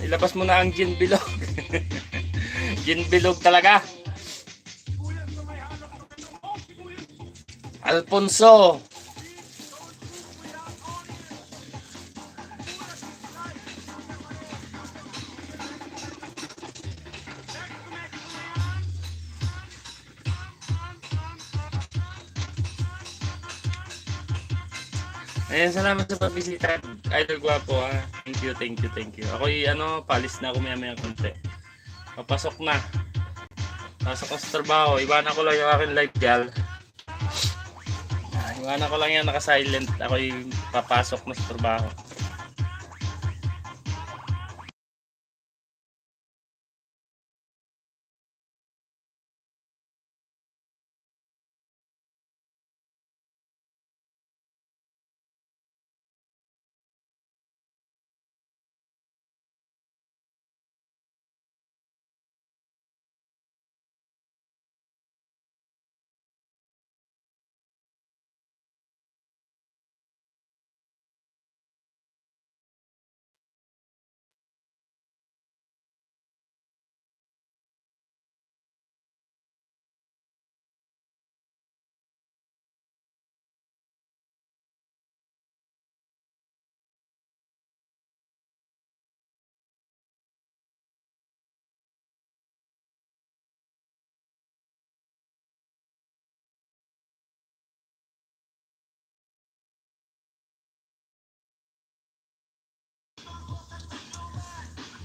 Ilabas mo na ang gin bilog. Gin bilog talaga. Alfonso. Ayan, salamat sa pagbisita. Idol Guapo ha. Thank you, thank you, thank you. Ako'y palis na ako maya konti. Papasok na. Pasok ko sa trabaho. Iwanan ko lang yung aking live gal. Iwanan ko lang yan naka-silent. Ako'y papasok na sa trabaho.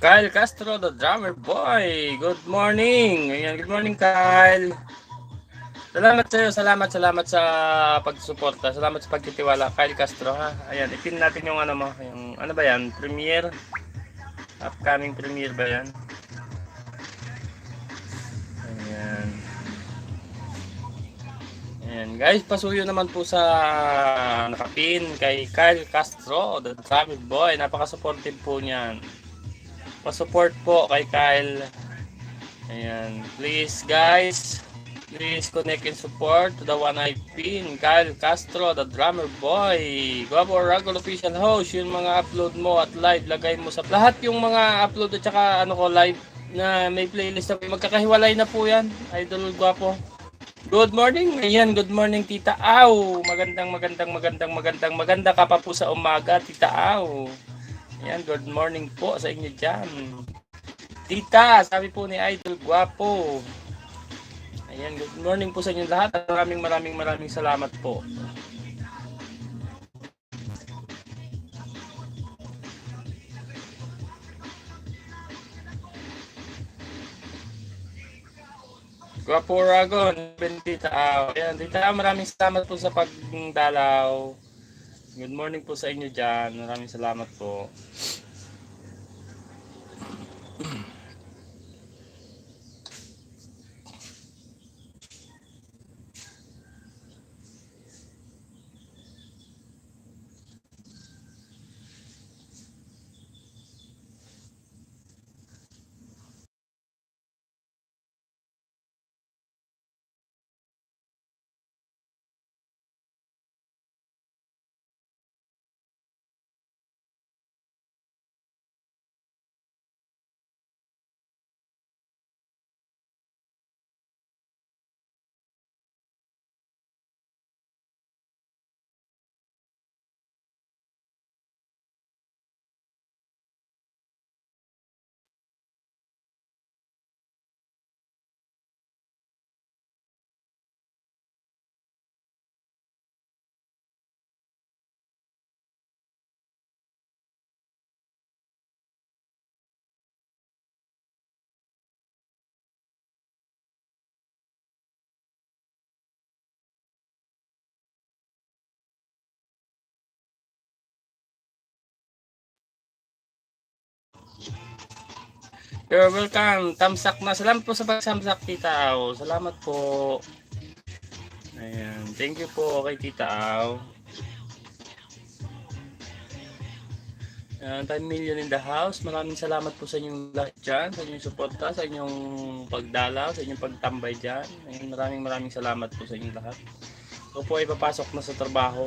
Kyle Castro, the drummer boy. Good morning. Ayan, good morning Kyle. Salamat sa iyo, salamat sa pagsuporta. Salamat sa pagtitiwala, Kyle Castro ha. Ayan, ipin natin yung mo, yung ano ba yan? Premiere. Upcoming premiere ba yan? Ayan. Ayan, guys, pasuyo naman po sa nakapin kay Kyle Castro, the drummer boy. Napaka-supportive po niyan. Pa-support po kay Kyle. Ayan, please guys, please connect and support to the one I pin, Kyle Castro, the drummer boy. Guapo Ragol official host, yung mga upload mo at live, lagay mo sa lahat yung mga upload at saka ko live na may playlist na magkakahiwalay na po yan, Idol Guapo. Good morning, ayan, good morning Tita Au. Maganda ka pa po sa umaga, Tita Au. Ayan, good morning po sa inyo dyan. Tita, sabi po ni Idol Guapo. Ayan, good morning po sa inyo lahat. Maraming salamat po. Guapo Ragon, Tita Au. Ayan, Tita Au, maraming salamat po sa pagdalaw. Good morning po sa inyo dyan. Maraming salamat po. You're welcome. Tamsak na. Salamat po sa pagsamsak, Tita Au. Salamat po. Ayan. Thank you po kay Tita Au. 10 million in the house. Maraming salamat po sa inyong lahat dyan, sa inyong suporta, sa inyong pagdalaw, sa inyong pagtambay dyan. Maraming salamat po sa inyong lahat. Ako po ay papasok na sa trabaho.